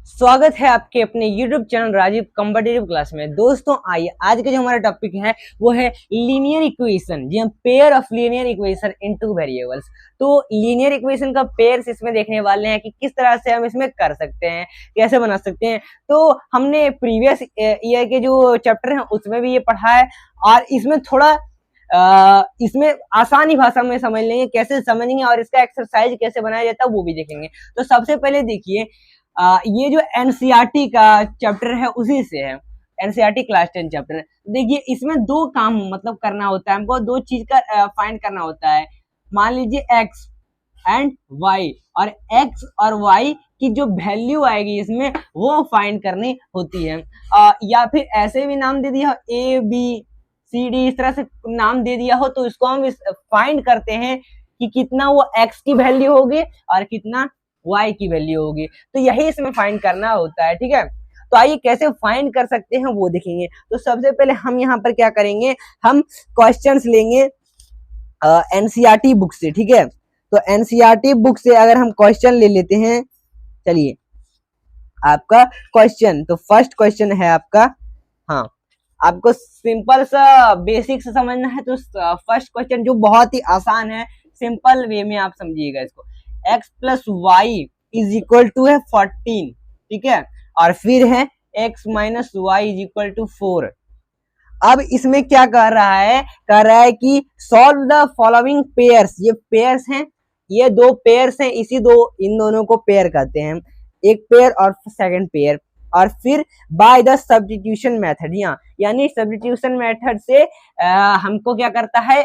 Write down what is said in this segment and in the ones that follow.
स्वागत है आपके अपने YouTube channel Rajeev competitive class में। दोस्तों आइए आज का जो हमारा टॉपिक है वो है लीनियर इक्वेशन, जी हम pair of linear equation in two variables. तो लीनियर इक्वेशन का पेयर्स इसमें देखने वाले हैं कि किस तरह से हम इसमें कर सकते हैं, कैसे बना सकते हैं। तो हमने प्रीवियस ईयर के जो चैप्टर हैं उसमें भी ये पढ़ा है और इसमें थोड़ा इसमें आसानी भाषा में समझ लेंगे, कैसे समझेंगे और इसका एक्सरसाइज कैसे बनाया जाता है वो भी देखेंगे। तो सबसे पहले देखिए ये जो एनसीईआरटी का चैप्टर है उसी से है, एनसीईआरटी क्लास 10 चैप्टर। देखिए इसमें दो काम मतलब करना होता है, हमको दो चीज का फाइंड करना होता है। मान लीजिए एक्स एंड वाई, और एक्स और वाई की जो वैल्यू आएगी इसमें वो फाइंड करनी होती है। या फिर ऐसे भी नाम दे दिया ए बी सी डी, इस तरह से नाम दे दिया हो तो इसको हम फाइंड करते हैं कि कितना वो एक्स की वैल्यू होगी और कितना y की वैल्यू होगी। तो यही इसमें फाइंड करना होता है, ठीक है। तो आइए कैसे फाइंड कर सकते हैं वो देखेंगे। तो सबसे पहले हम यहाँ पर क्या करेंगे, हम क्वेश्चंस लेंगे एनसीईआरटी बुक से, ठीक है। तो एनसीईआरटी बुक से अगर हम क्वेश्चन ले लेते हैं, चलिए आपका क्वेश्चन, तो फर्स्ट क्वेश्चन है आपका, हाँ आपको सिंपल सा बेसिक से समझना है। तो फर्स्ट क्वेश्चन जो बहुत ही आसान है, सिंपल वे में आप समझिएगा इसको। x plus y is equal to है 14, ठीक है, और फिर है x minus y is equal to 4। अब इसमें क्या कर रहा है, कर रहा है कि सॉल्व द फॉलोइंग पेयर्स। ये पेयर्स हैं, ये दो पेयर्स हैं, इन दोनों को पेयर कहते हैं, एक पेयर और सेकंड पेयर। और फिर बाय द सब्स्टिट्यूशन मेथड, यानी सब्स्टिट्यूशन मेथड से हमको क्या करता है,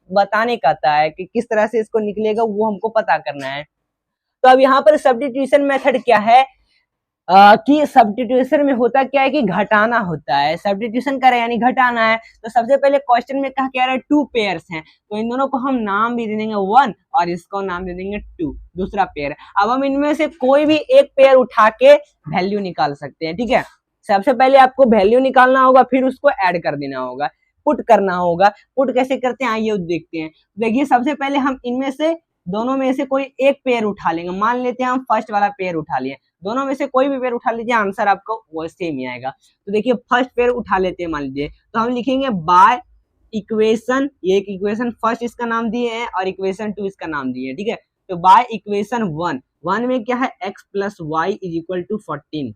बताने का आता है कि किस तरह से इसको निकलेगा, वो हमको पता करना है। तो अब यहाँ पर सब्स्टिट्यूशन मेथड क्या है, कि सब्स्टिट्यूशन में होता क्या है कि घटाना होता है, सब्स्टिट्यूशन करे यानी घटाना है। तो सबसे पहले क्वेश्चन में कहा क्या रहा है, टू पेयर्स हैं, तो इन दोनों को हम नाम भी दे देंगे 1 और इसको नाम दे देंगे 2, दूसरा पेयर। अब हम इनमें से कोई भी एक पेयर उठा के वैल्यू निकाल सकते हैं, ठीक है। सबसे पहले आपको वैल्यू निकालना होगा, फिर उसको ऐड कर देना होगा, पुट करना होगा। पुट कैसे करते हैं आइए देखते हैं। देखिए सबसे पहले हम इनमें से दोनों में से कोई एक पेयर उठा लेंगे। मान लेते हैं हम फर्स्ट वाला पेयर उठा लिए, दोनों में से कोई भी पेयर उठा लीजिए, आंसर आपको वो सेम ही आएगा। तो देखिए फर्स्ट पेयर उठा लेते हैं, मान लीजिए, तो हम लिखेंगे बाय इक्वेशन, ये एक इक्वेशन फर्स्ट इसका नाम दिए हैं और इक्वेशन 2 इसका नाम दिए हैं, ठीक है। तो बाय इक्वेशन 1 में क्या है, x plus y is equal to 14।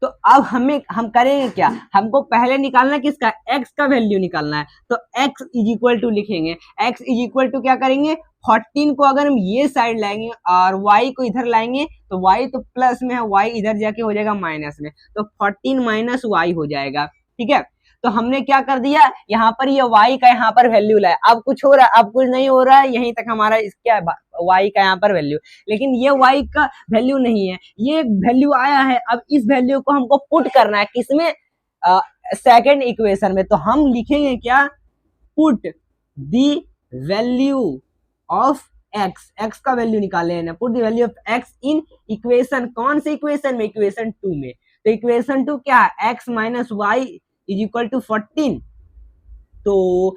तो अब हम करेंगे क्या, हमको पहले निकालना किसका, x का वैल्यू निकालना है। तो x इज इक्वल टू लिखेंगे, x इज इक्वल टू क्या करेंगे, 14 को अगर हम ये साइड लाएंगे और y को इधर लाएंगे तो y तो प्लस में है, y इधर जाके हो जाएगा माइनस में, तो 14 माइनस वाई हो जाएगा, ठीक है। तो हमने क्या कर दिया, यहाँ पर ये y का यहाँ पर वैल्यू लाया। अब कुछ हो रहा है, अब कुछ नहीं हो रहा है, यहीं तक हमारा क्या y का यहाँ पर वैल्यू, लेकिन ये y का वैल्यू नहीं है, ये वैल्यू आया है। अब इस वैल्यू को हमको पुट करना है किसमें, सेकेंड इक्वेशन में। तो हम लिखेंगे क्या, put the value of x का वैल्यू निकाले हैं ना, put the value of x in equation, कौन से इक्वेशन में, इक्वेशन 2 में। तो इक्वेशन 2 क्या है, x minus y is equal to 14। तो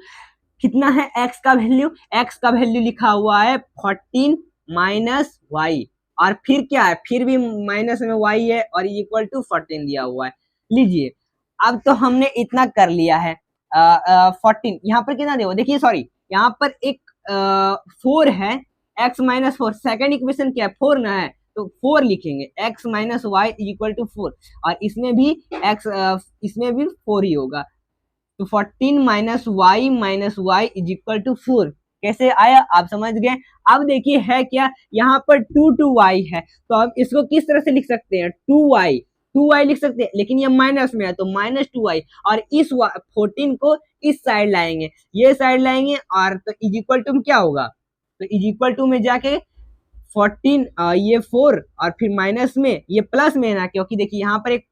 कितना है x का वैल्यू, x का वैल्यू लिखा हुआ है 14 माइनस वाई, और फिर क्या है, फिर भी माइनस में y है और इक्वल टू 14 दिया हुआ है। लीजिए अब तो हमने इतना कर लिया है, 14 यहाँ पर कितना देखो, देखिए सॉरी यहाँ पर एक 4 है, x माइनस 4, सेकेंड इक्वेशन क्या है 4 ना है, तो 4 लिखेंगे, x minus y is equal to 4, और इसमें भी इसमें भी 4 ही होगा। तो 14 minus y is equal to 4 कैसे आया, आप समझ गए। अब देखिए है क्या, यहाँ पर 2 वाई है, तो अब इसको किस तरह से लिख सकते हैं, 2 वाई लिख सकते हैं, लेकिन ये माइनस में है तो माइनस 2 वाई, और इस 14 को इस साइड लाएंगे, ये साइड लाएंगे, और तो इज इक्वल टू में क्या होगा, तो इज इक्वल टू में जाके 14 ये 4 और फिर माइनस में, ये प्लस में ना, क्योंकि देखिए यहाँ पर एक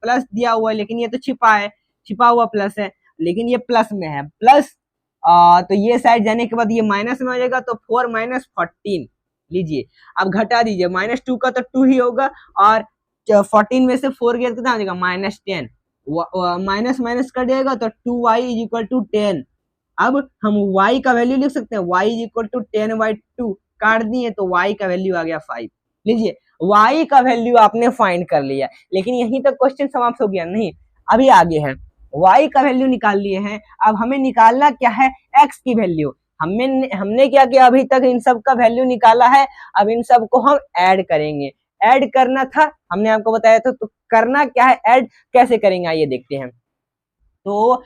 प्लस दिया हुआ है, लेकिन ये तो छिपा हुआ प्लस है, लेकिन ये प्लस में है, प्लस तो ये साइड जाने के बाद ये माइनस में हो जाएगा, तो 4 माइनस 14 लीजिए। अब घटा दीजिए, माइनस 2 का तो 2 ही होगा, और 14 में से 4 गया कितना हो जाएगा, माइनस 10, माइनस माइनस कट जाएगा तो 2 वाई इज इक्वल टू 10। अब हम y का वैल्यू लिख सकते हैं, y is equal to 10 by 2, काट दिए तो y का वैल्यू आ गया 5। लीजिए y का वैल्यू आपने फाइंड कर लिया, लेकिन यहीं तक क्वेश्चन समाप्त हो गया नहीं, अभी आगे है। y का वैल्यू निकाल लिए हैं, अब हमें निकालना क्या है, x की वैल्यू। हमने क्या किया, अभी तक इन सब का वैल्यू निकाला है, अब इन सब को हम ऐड करेंगे। ऐड करना था, हमने आपको बताया था, तो करना क्या है, ऐड कैसे करेंगे आइए देखते हैं। तो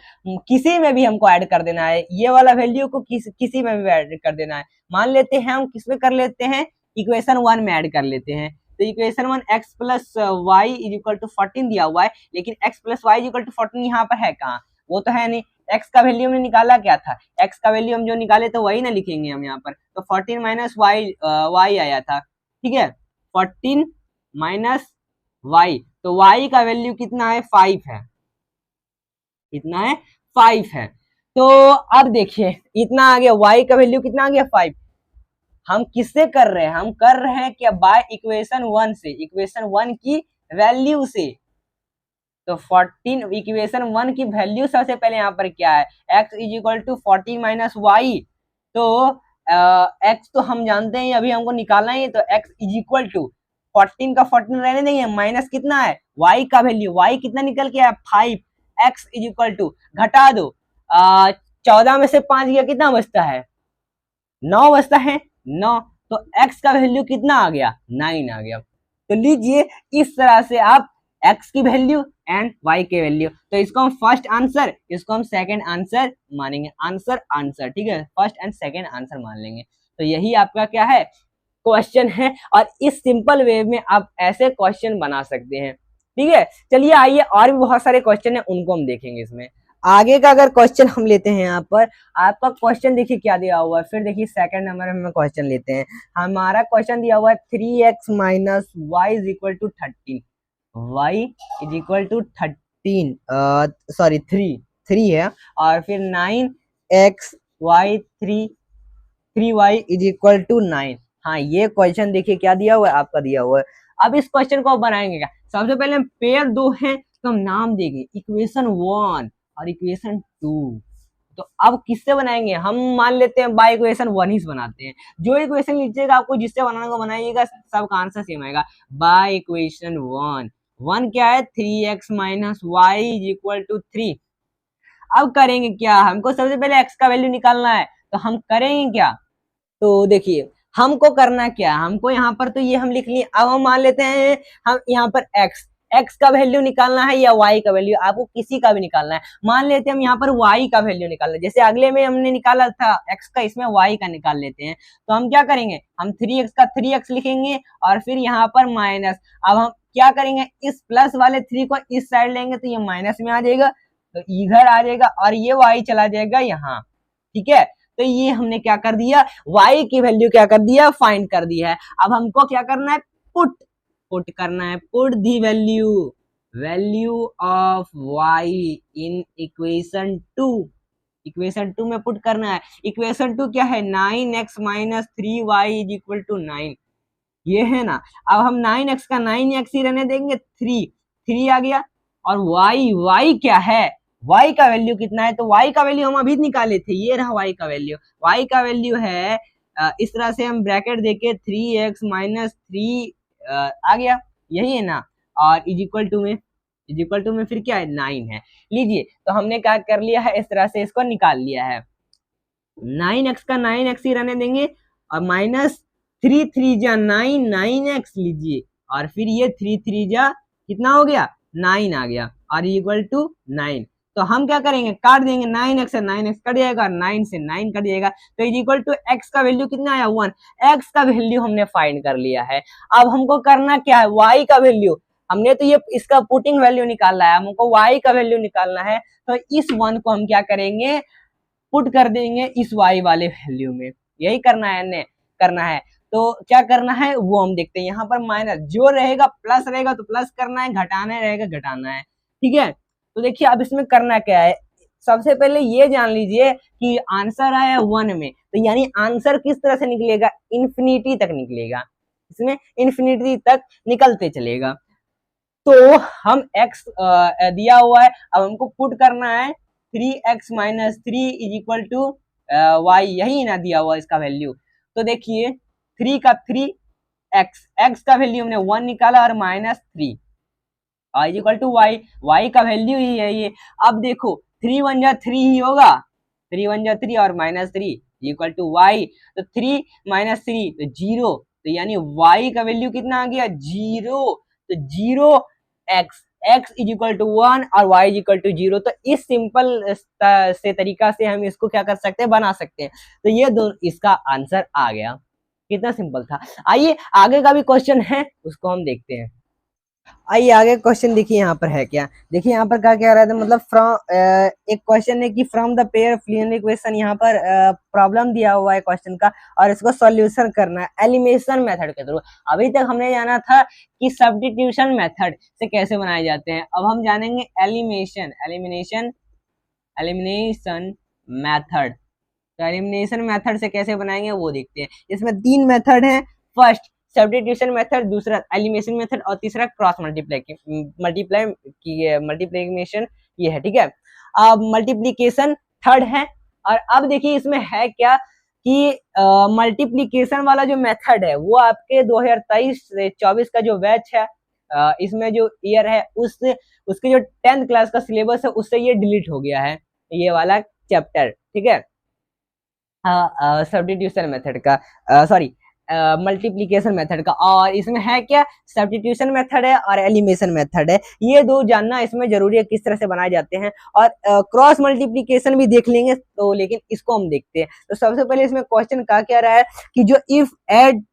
किसी में भी हमको ऐड कर देना है, ये वाला वैल्यू को किसी में भी ऐड कर देना है। मान लेते हैं हम किस में कर लेते हैं, इक्वेशन 1 में ऐड कर लेते हैं। तो equation 1 x plus y is equal to 14 दिया हुआ है, लेकिन x plus y is equal to 14 यहाँ पर है कहाँ, वो तो है नहीं। x का वैल्यू हमने निकाला क्या था, x का वैल्यू हम जो निकाले तो वही ना लिखेंगे हम यहाँ पर। तो 14 माइनस वाई आया था, ठीक है, 14 माइनस वाई, तो y का वैल्यू कितना है, 5 है। कितना है, 5 है। तो अब देखिए इतना आ गया, y का वैल्यू कितना आ गया, 5। हम किससे कर रहे हैं, हम कर रहे हैं क्या, बाय इक्वेशन 1 से, इक्वेशन 1 की वैल्यू से। तो 14 इक्वेशन 1 की वैल्यू सबसे पहले यहाँ पर क्या है, x is equal to 14 minus y. तो x तो हम जानते हैं, अभी हमको निकालना है, तो x इज इक्वल टू 14 का 14 रहने देंगे, माइनस कितना है, y का वैल्यू, y कितना निकल के आया, 5। x इज इक्वल टू, घटा दो, 14 में से 5 गया, कितना बचता है, 9 बचता है, 9। तो x का वैल्यू कितना आ गया, 9 आ गया। तो लीजिए इस तरह से आप x की वैल्यू एंड y के वैल्यू, तो इसको हम फर्स्ट आंसर, इसको हम सेकंड आंसर मानेंगे, आंसर, ठीक है, फर्स्ट एंड सेकंड आंसर मान लेंगे। तो यही आपका क्या है, क्वेश्चन है, और इस सिंपल वे में आप ऐसे क्वेश्चन बना सकते हैं, ठीक है। चलिए आइए, और भी बहुत सारे क्वेश्चन है, उनको हम देखेंगे इसमें। आगे का अगर क्वेश्चन हम लेते हैं यहाँ पर, आपका क्वेश्चन देखिए क्या दिया हुआ है, फिर देखिए सेकंड नंबर में क्वेश्चन लेते हैं। हमारा क्वेश्चन दिया हुआ है 3x minus y is equal to 13, y is equal to 13, sorry 3 है, और फिर 9x y 3y is equal to 9। हाँ, ये क्वेश्चन देखिए क्या दिया हुआ है, आपका दिया हुआ है। अब इस क्वेश्चन को बनाएंगे क्या, सबसे पहले हम पेयर दो हैं तो हम नाम देंगे इक्वेशन 1 और इक्वेशन 2। तो अब किससे बनाएंगे, हम मान लेते हैं बाय इक्वेशन 1 ही बनाते हैं। जो इक्वेशन लीजिएगा आपको जिससे बनाना को बनाइएगा, सबका आंसर सेम आएगा, बाय इक्वेशन 1 क्या है, 3x minus y is equal to 3। अब करेंगे क्या, हमको सबसे पहले x का वैल्यू निकालना है, तो हम करेंगे क्या, तो देखिए हमको करना क्या, हमको यहाँ पर तो ये हम लिख लिए। अब हम मान लेते हैं हम यहाँ पर x का वैल्यू निकालना है या y का वैल्यू, आपको किसी का भी निकालना है। मान लेते हैं हम यहाँ पर y का वैल्यू निकालना है, जैसे अगले में हमने निकाला था x का, इसमें y का निकाल लेते हैं। तो हम क्या करेंगे, हम 3x का 3x लिखेंगे, और फिर यहाँ पर माइनस। अब हम क्या करेंगे, इस प्लस वाले 3 को इस साइड लेंगे तो ये माइनस में आ जाएगा, तो इधर आ जाएगा, और ये y चला जाएगा यहाँ, ठीक है। तो ये हमने क्या कर दिया, y की वैल्यू क्या कर दिया, फाइंड कर दिया है। अब हमको क्या करना है, पुट करना है, put the value of y in equation 2। Equation 2 में पुट करना है। इक्वेशन 2 क्या है, 9x minus 3y is equal to 9, ये है ना। अब हम 9x का 9x ही रहने देंगे, 3 आ गया, और y क्या है, y का वैल्यू कितना है, तो y का वैल्यू हम अभी निकाले थे, ये रहा y का वैल्यू। y का वैल्यू है इस तरह से हम ब्रैकेट देके 3x माइनस 3 आ गया, यही है ना, और इज इक्वल टू में फिर क्या है, 9 है। लीजिए तो हमने क्या कर लिया है, इस तरह से इसको निकाल लिया है। 9x का 9x ही रहने देंगे, और माइनस 3 जा 9x लीजिए, और फिर ये 3 जा कितना हो गया, 9 आ गया, और इक्वल टू 9। तो हम क्या करेंगे, काट देंगे, 9x से 9x कट जाएगा, 9 से 9 कट जाएगा, तो इज इक्वल टू x का वैल्यू कितना आया, 1। x का वैल्यू हमने फाइंड कर लिया है। अब हमको करना क्या है, y का वैल्यू, हमने तो ये इसका पुटिंग वैल्यू निकालना है, हमको y का वैल्यू निकालना है। तो इस 1 को हम क्या करेंगे, पुट कर देंगे इस y वाले वैल्यू में, यही करना है। तो क्या करना है वो हम देखते हैं। यहाँ पर माइनस, जो रहेगा प्लस रहेगा तो प्लस करना है, घटाना रहेगा घटाना है, ठीक है। तो देखिए अब इसमें करना क्या है, सबसे पहले ये जान लीजिए कि आंसर आया 1 में, तो यानी आंसर किस तरह से निकलेगा, इन्फिनिटी तक निकलेगा, इसमें इन्फिनिटी तक निकलते चलेगा। तो हम x दिया हुआ है, अब हमको पुट करना है 3x minus 3 is equal to y, यही ना दिया हुआ इसका वैल्यू। तो देखिए 3 का 3 एक्स, एक्स का वैल्यू हमने 1 निकाला और -3 i equal to y, y का वैल्यू ही है ये। अब देखो 3 1 जा 3 ही होगा, 3 1 जा 3 और -3 इक्वल टू वाई, तो 3 -3 तो 0, तो यानी y का वैल्यू कितना आ गया 0, तो 0 x, x is equal to 1 और y इज इक्वल टू 0। तो इस सिंपल से तरीका से हम इसको क्या कर सकते हैं, बना सकते हैं। तो ये दो इसका आंसर आ गया, कितना सिंपल था। आइए आगे का भी क्वेश्चन है उसको हम देखते हैं। आइए आगे क्वेश्चन देखिए यहाँ पर है क्या, देखिए यहाँ पर क्या कह रहा था, मतलब फ्रॉम एक क्वेश्चन है कि from the pair of linear equation, यहाँ पर प्रॉब्लम दिया हुआ है क्वेश्चन का और इसको सॉल्यूशन करना है एलिमिनेशन मेथड के थ्रू। अभी तक हमने जाना था कि सब्स्टिट्यूशन मेथड से कैसे बनाए जाते हैं, अब हम जानेंगे एलिमिनेशन मेथड। तो एलिमिनेशन मेथड से कैसे बनाएंगे वो देखते हैं। इसमें 3 मेथड है, फर्स्ट सब्स्टिट्यूशन मेथड, दूसरा एलिमिनेशन मेथड और तीसरा क्रॉस मल्टीप्लिकेशन ये है, ठीक है। अब मल्टीप्लिकेशन थर्ड है। और अब देखिए इसमें है क्या कि मल्टीप्लिकेशन वाला जो मेथड है वो आपके 2023 से 24 का जो बैच है, इसमें जो ईयर है उसके जो 10th क्लास का सिलेबस है उससे ये डिलीट हो गया है, ये वाला चैप्टर, ठीक है। सब्स्टिट्यूशन मेथड का, सॉरी मल्टीप्लिकेशन मेथड का। और इसमें है क्या, सब्स्टिट्यूशन मेथड है और एलिमिनेशन मेथड है, ये दो जानना इसमें जरूरी है किस तरह से बनाए जाते हैं। और क्रॉस मल्टीप्लिकेशन भी देख लेंगे तो, लेकिन इसको हम देखते हैं। तो सबसे पहले इसमें क्वेश्चन क्या रहा है कि जो if add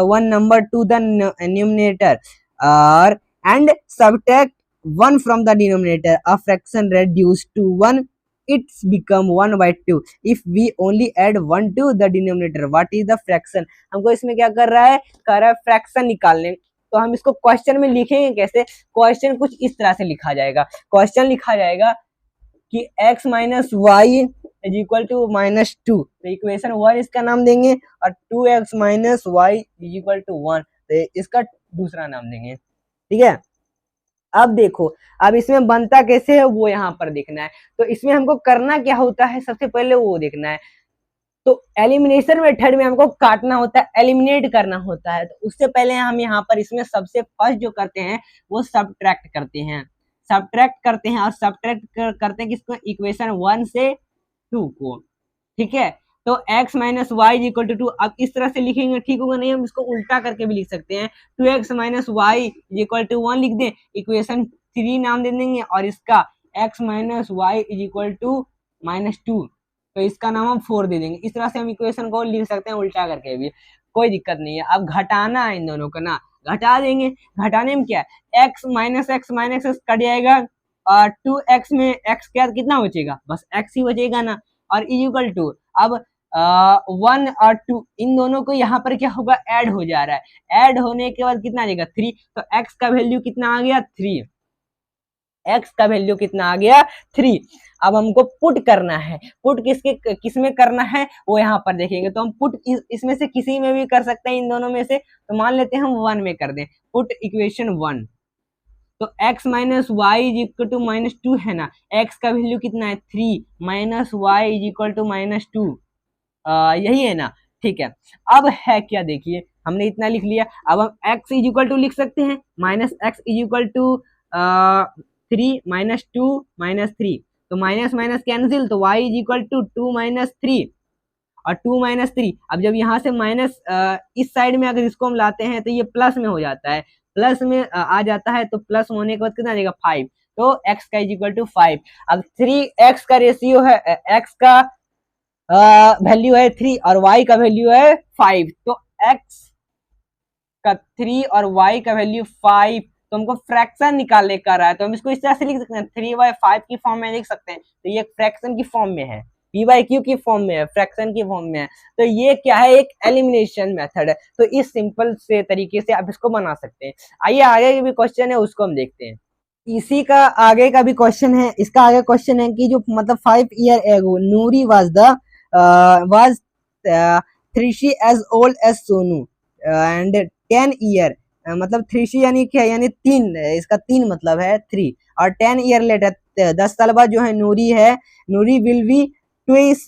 one number to the numerator और and subtract 1 from the denominator, a fraction reduced to 1, it's become 1/2 if we only add 1 to the denominator, what is the fraction। हमको इसमें क्या कर रहा है, कर रहा है फ्रैक्शन निकालने। तो हम इसको क्वेश्चन में लिखेंगे कैसे, क्वेश्चन कुछ इस तरह से लिखा जाएगा, क्वेश्चन लिखा जाएगा कि x minus y is equal to -2, तो इक्वेशन 1 इसका नाम देंगे, और 2x minus y is equal to 1, तो इसका दूसरा नाम देंगे, ठीक है। अब देखो अब इसमें बनता कैसे है वो यहाँ पर देखना है। तो इसमें हमको करना क्या होता है, सबसे पहले वो देखना है। तो एलिमिनेशन मेथड में हमको काटना होता है, एलिमिनेट करना होता है। तो उससे पहले हम यहाँ पर इसमें सबसे फर्स्ट जो करते हैं वो सब्ट्रैक्ट करते हैं, और सब्ट्रैक्ट करते हैं किसको, इक्वेशन 1 से 2 को, ठीक है। तो x minus y is equal to 2, अब इस तरह से लिखेंगे ठीक होगा, नहीं हम इसको उल्टा करके भी लिख सकते हैं, 2x minus y is equal to 1 लिख दें, इक्वेशन 3 नाम दे देंगे, और इसका x minus y is equal to -2, तो इसका नाम हम 4 दे देंगे। इस तरह से हम इक्वेशन को लिख सकते हैं उल्टा करके भी, कोई दिक्कत नहीं है। अब घटाना है इन दोनों का ना, घटा देंगे। घटाने में क्या है, x माइनस x कट जाएगा, और 2x में x क्या कितना बचेगा, बस x ही बचेगा ना, और इज इक्वल टू, अब 1 और 2 इन दोनों को यहाँ पर क्या होगा, ऐड हो जा रहा है, ऐड होने के बाद कितना आ जाएगा 3, तो x का वैल्यू कितना आ गया 3, x का वैल्यू कितना आ गया 3। अब हमको पुट करना है, पुट किस में करना है वो यहाँ पर देखेंगे। तो हम पुट इसमें से किसी में भी कर सकते हैं, इन दोनों में से। तो मान लेते हैं हम 1 में कर दें, पुट इक्वेशन 1, तो x minus y is equal to -2 है ना, x का वैल्यू कितना है 3, minus y is equal to -2, यही है ना, ठीक है। अब है क्या, देखिए हमने इतना लिख लिया। अब हम x इज इक्वल टू लिख सकते हैं, minus x is equal to 3 -2 -3, तो माइनस माइनस कैंसिल, तो y इज इक्वल टू 2 - 3, और 2 - 3। अब जब यहाँ से माइनस इस साइड में अगर इसको हम लाते हैं तो ये प्लस में हो जाता है, प्लस में आ जाता है, तो प्लस होने के बाद कितना आ जाएगा 5, तो x का इज इक्वल टू 5। अब 3x का रेशियो है, x का वैल्यू है 3 और y का वैल्यू है 5, तो x का 3 और y का वैल्यू 5, तो हमको फ्रैक्शन निकालने का रहा है। तो हम इसको इस तरह से लिख सकते हैं, 3/5 की फॉर्म में लिख सकते हैं, तो ये फ्रैक्शन की फॉर्म में है, p/q की फॉर्म में है, फ्रैक्शन की फॉर्म में है। तो ये क्या है, एक एलिमिनेशन मेथड है। तो इस सिंपल से तरीके से आप इसको बना सकते हैं। आइए आगे के भी क्वेश्चन है उसको हम देखते हैं। इसी का आगे का भी क्वेश्चन है, इसका आगे क्वेश्चन है कि जो मतलब 5 years ago Noori was 3C as old as Sonu and 10 year, मतलब 3C यानी क्या, यानी 3, इसका 3 मतलब है 3, और 10 year लेटर 10 साल बाद जो है Noori will be twice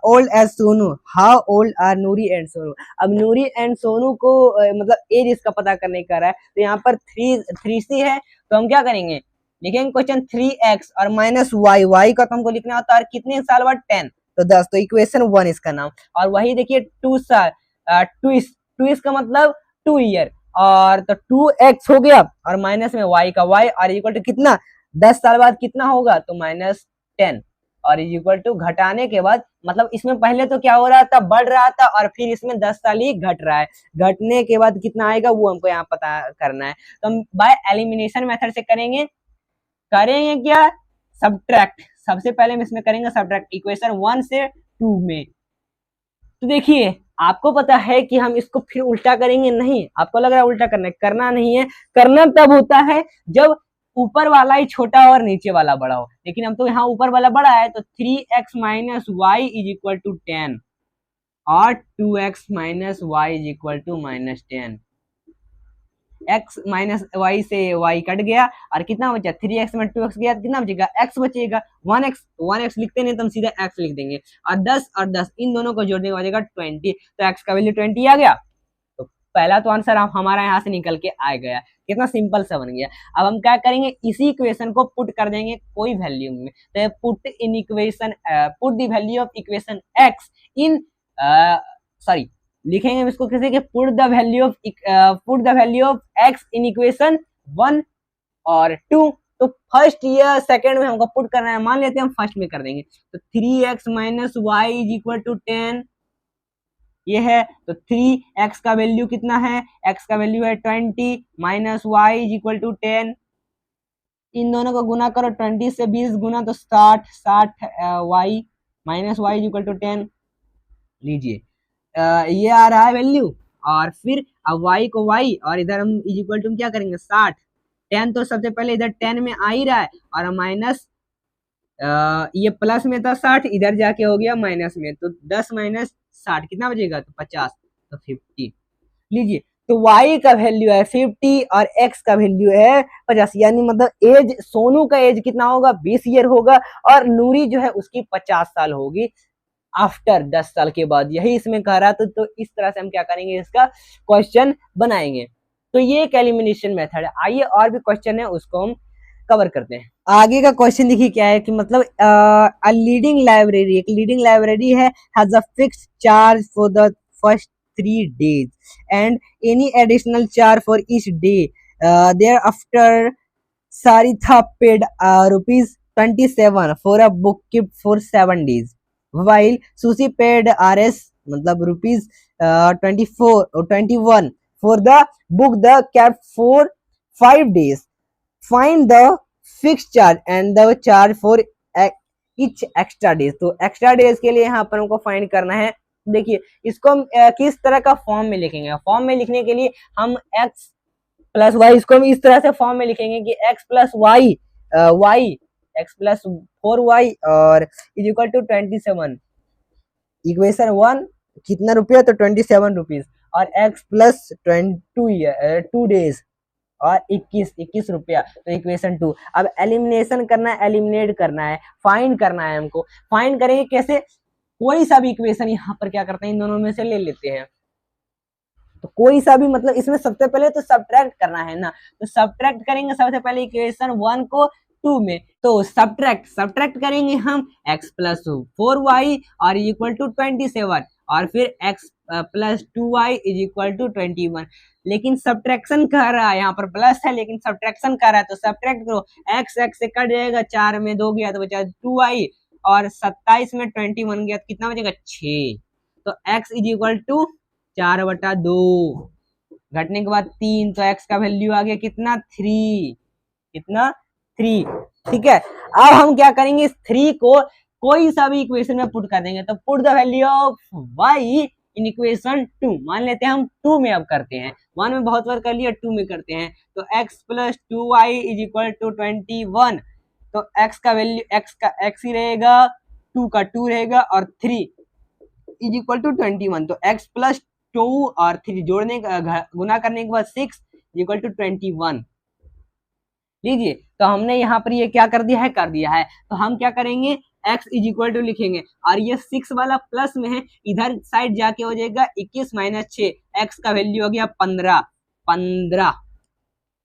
old as Sonu, how old are Noori and Sonu. अब नूरी एंड सोनू को मतलब एज इसका पता करने का रहा है, तो यहाँ पर 3c है, तो हम क्या करेंगे, लिखेंगे क्वेश्चन 3x और माइनस वाई, वाई का तो हमको लिखना होता है और कितने साल बाद 10, तो 10, तो इक्वेशन 1 इसका नाम। और वही देखिए 2 साल, ट्विस, ट्विस का मतलब 2 ईयर, और तो 2x हो गया और माइनस में y का y, और इक्वल टू कितना, 10 साल बाद कितना होगा, तो -10, और इज इक्वल टू घटाने के बाद, मतलब इसमें पहले तो क्या हो रहा था, बढ़ रहा था, और फिर इसमें 10 साल ही घट रहा है, घटने के बाद कितना आएगा वो हमको यहाँ पता करना है। तो हम बाय एलिमिनेशन मेथड से करेंगे क्या, सब्ट्रैक्ट, सबसे पहले हम इसमें करेंगे सब्ट्रैक्ट इक्वेशन 1 से 2 में। तो देखिए आपको पता है कि हम इसको फिर उल्टा करेंगे, नहीं, आपको लग रहा है उल्टा करना है, करना नहीं है, करना तब होता है जब ऊपर वाला ही छोटा और नीचे वाला बड़ा हो, लेकिन हम तो यहाँ ऊपर वाला बड़ा है, तो 3x minus y is equal to 10 और 2x minus y is equal to -10, x minus y से y कट गया और कितना बचा, 3x में 2x गया, कितना बचेगा, x बचेगा, 1x लिखते नहीं तो हम सीधा x लिख देंगे, और 10 और 10 इन दोनों को जोड़ने के बचेगा 20, तो x का वैल्यू 20 आ गया। तो पहला तो आंसर हमारा यहाँ से निकल के आ गया, कितना सिंपल सा बन गया। अब हम क्या करेंगे, इसी इक्वेशन को पुट कर देंगे कोई वैल्यू में, तो put in equation, put the value of equation x in, sorry लिखेंगे इसको कैसे कि put the value of x in equation 1 और 2। तो फर्स्ट या सेकंड में हमको पुट करना है, मान लेते हैं हम फर्स्ट में कर देंगे, तो 3x minus y is equal to 10 ये है, तो 3x का वैल्यू कितना है, x का वैल्यू है 20 minus y is equal to 10, इन दोनों को गुना करो, 20 से 20 गुना तो 60 y minus y is equal to 10, लीजिए ये आ रहा है वैल्यू, और फिर अब y को y और इधर हम इज इक्वल टू क्या करेंगे 60, 10 तो सबसे पहले इधर 10 में आ ही रहा है, और माइनस ये प्लस में था 60, इधर जाके हो गया माइनस में, तो 10 माइनस 60 कितना बचेगा, तो 50, तो 50, लीजिए तो y का वैल्यू है 50 और x का वैल्यू है 50, यानी मतलब एज, सोनू का एज कितना होगा, 20 ईयर होगा, और नूरी जो है उसकी 50 साल होगी आफ्टर 10 साल के बाद, यही इसमें कह रहा था। तो इस तरह से हम क्या करेंगे, इसका क्वेश्चन बनाएंगे। तो ये एक एलिमिनेशन मेथड है। आइए और भी क्वेश्चन है उसको हम कवर करते हैं। आगे का क्वेश्चन देखिए क्या है कि मतलब अ लीडिंग लाइब्रेरी, एक लीडिंग लाइब्रेरी है, has a fixed charge for the first 3 days and any additional charge for each day thereafter. Saritha paid ₹27 for a book kept for 7 days while Susie paid Rs मतलब ₹24 or 21 for the book the kept for 5 days. Find the fixed charge and the charge for each extra days. तो extra days के लिए यहाँ पर हमको find करना है। देखिए इसको हम किस तरह का फॉर्म में लिखेंगे, फॉर्म में लिखने के लिए हम x प्लस वाई, इसको हम इस तरह से फॉर्म में लिखेंगे कि x plus y, x plus 4y और इज इक्वल टू 27, इक्वेशन 1 कितना रुपया, तो 27 रुपीज, और x प्लस 2 डेज और 21 रुपया, तो इक्वेशन 2। अब एलिमिनेशन करना है, एलिमिनेट करना है, फाइंड करना है हमको। फाइंड करेंगे कैसे, कोई सा भी इक्वेशन यहाँ पर क्या करते हैं, इन दोनों में से ले लेते हैं, तो कोई सा भी, मतलब इसमें सबसे पहले तो सब्ट्रैक्ट करना है ना, तो सब्ट्रैक्ट करेंगे सबसे पहले इक्वेशन 1 को 2 में, तो सब्ट्रैक्ट करेंगे हम x प्लस 4y और इक्वल टू 27, और फिर x plus 2y is equal to 21। लेकिन सब्ट्रैक्शन कर रहा है, यहाँ पर प्लस है लेकिन सब्ट्रैक्शन कर रहा है, तो सब्ट्रैक्ट करो, x से कट जाएगा, 4 में 2 गया तो बचा 2y, और 27 में 21 गया तो कितना बचेगा 6, तो x इज इक्वल टू 4/2, घटने के बाद 3, तो x का वैल्यू आ गया कितना 3, कितना 3, ठीक है। अब हम क्या करेंगे, इस 3 को कोई सा भी इक्वेशन में पुट कर देंगे, तो put the value of y in equation 2, मान लेते हैं हम 2 में अब करते हैं, 1 में बहुत बार कर लिया, 2 में करते हैं, तो x plus 2y is equal to 21, तो x का वैल्यू, x ही रहेगा, 2 का 2 रहेगा, और 3 इज इक्वल टू 21, तो x प्लस 2 और 3 जोड़ने का गुना करने के बाद 6 इक्वल टू 21। लीजिए तो हमने यहाँ पर ये क्या कर दिया है, तो हम क्या करेंगे, x इज इक्वल टू लिखेंगे, और ये 6 वाला प्लस में है, इधर साइड जाके हो जाएगा 21 माइनस 6, x का वैल्यू हो गया 15,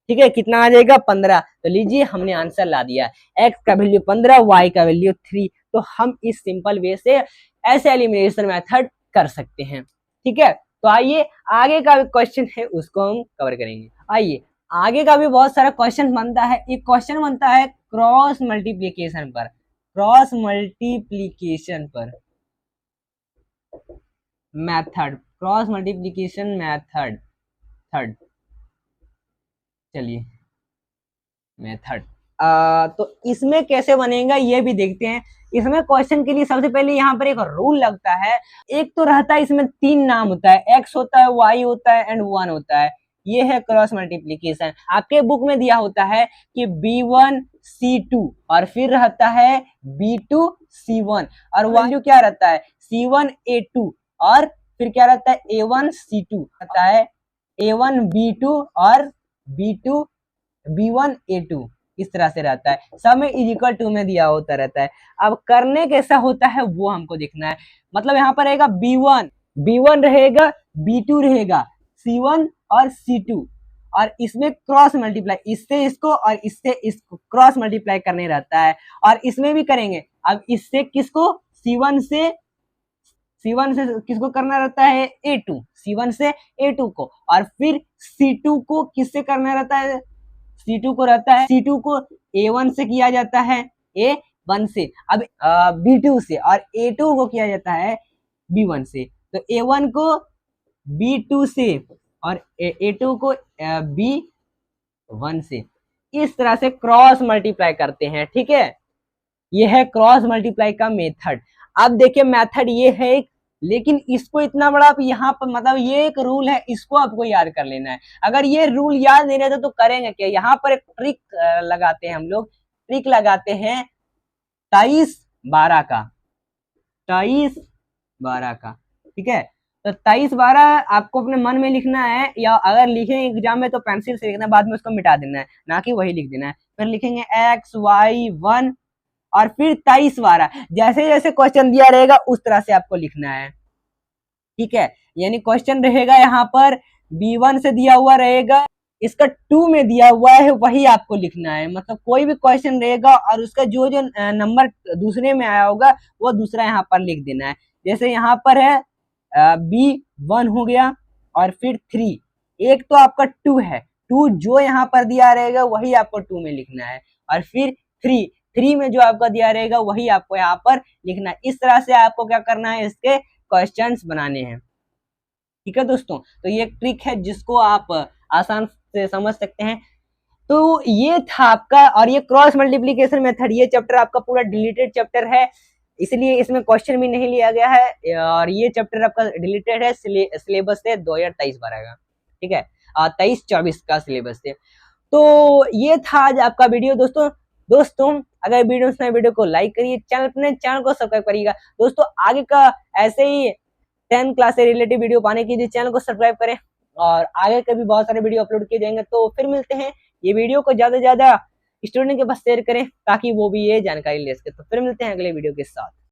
ठीक है, कितना आ जाएगा 15। तो लीजिए हमने आंसर ला दिया, x का वैल्यू 15, y का वैल्यू 3। तो हम इस सिंपल वे से ऐसे एलिमिनेशन मेथड कर सकते हैं, ठीक है। तो आइए आगे का क्वेश्चन है उसको हम कवर करेंगे। आइए आगे का भी बहुत सारा क्वेश्चन बनता है। एक क्वेश्चन बनता है क्रॉस मल्टीप्लीकेशन पर, मेथड, क्रॉस मल्टीप्लीकेशन मेथड, चलिए मेथड, तो इसमें कैसे बनेगा ये भी देखते हैं। इसमें क्वेश्चन के लिए सबसे पहले यहाँ पर एक रूल लगता है। एक तो रहता है, इसमें 3 नाम होता है, x होता है, y होता है एंड 1 होता है। ये है क्रॉस मल्टीप्लीकेशन। आपके बुक में दिया होता है कि b1 c2 और फिर रहता है b2 c1 और वैल्यू क्या रहता है c1 a2 और फिर क्या रहता है a1 c2 रहता है a1 b2 और b2 b1 a2, इस तरह से रहता है। सब में इज इक्वल टू में दिया होता रहता है। अब करने कैसा होता है वो हमको देखना है। मतलब यहाँ पर रहेगा b1 रहेगा, b2 रहेगा, c1 और c2, और इसमें क्रॉस मल्टीप्लाई, इससे इसको और इससे इसको क्रॉस मल्टीप्लाई करने रहता है, और इसमें भी करेंगे। अब इससे किसको c1 से किसको करना रहता है a2, c1 से a2 को, और फिर c2 को किससे करना रहता है, c2 को रहता है, c2 को a1 से किया जाता है a1 से, अब b2 से, और a2 को किया जाता है b1 से। तो a1 को b2 से और a2 को b1 से, इस तरह से क्रॉस मल्टीप्लाई करते हैं, ठीक है। ये है क्रॉस मल्टीप्लाई का मेथड। अब देखिए मेथड ये है, लेकिन इसको इतना बड़ा आप यहाँ पर, मतलब ये एक रूल है, इसको आपको याद कर लेना है। अगर ये रूल याद नहीं रहता तो करेंगे क्या, यहाँ पर एक ट्रिक लगाते हैं हम लोग, ट्रिक लगाते हैं 23-12 का, 23-12 का, ठीक है। तो 23-12 आपको अपने मन में लिखना है, या अगर लिखें एग्जाम में तो पेंसिल से लिखना, बाद में उसको मिटा देना है, ना कि वही लिख देना है। फिर लिखेंगे xy1 और फिर 23-12, जैसे जैसे क्वेश्चन दिया रहेगा उस तरह से आपको लिखना है, ठीक है। यानी क्वेश्चन रहेगा यहाँ पर b1 से दिया हुआ रहेगा, इसका 2 में दिया हुआ है वही आपको लिखना है। मतलब कोई भी क्वेश्चन रहेगा और उसका जो जो नंबर दूसरे में आया होगा वो दूसरा यहाँ पर लिख देना है। जैसे यहाँ पर है b1 हो गया और फिर 3, एक तो आपका 2 है, 2 जो यहाँ पर दिया रहेगा वही आपको 2 में लिखना है, और फिर 3 में जो आपका दिया रहेगा वही आपको यहाँ पर लिखना है। इस तरह से आपको क्या करना है, इसके क्वेश्चंस बनाने हैं, ठीक है दोस्तों। तो ये एक ट्रिक है जिसको आप आसान से समझ सकते हैं। तो ये था आपका, और ये क्रॉस मल्टीप्लीकेशन मेथड, ये चैप्टर आपका पूरा डिलीटेड चैप्टर है, इसलिए इसमें क्वेश्चन भी नहीं लिया गया है, और ये चैप्टर आपका डिलीटेड है सिलेबस से 2023-12 का, ठीक है, 23-24 का सिलेबस से। तो ये था आज आपका वीडियो दोस्तों अगर वीडियो को लाइक करिए, चैनल को सब्सक्राइब करिएगा दोस्तों। आगे का ऐसे ही 10th क्लास से रिलेटेड वीडियो पाने के लिए चैनल को सब्सक्राइब करें, और आगे के भी बहुत सारे वीडियो अपलोड किए जाएंगे। तो फिर मिलते हैं, ये वीडियो को ज्यादा से ज्यादा स्टूडेंट के पास शेयर करें ताकि वो भी ये जानकारी ले सके। तो फिर मिलते हैं अगले वीडियो के साथ।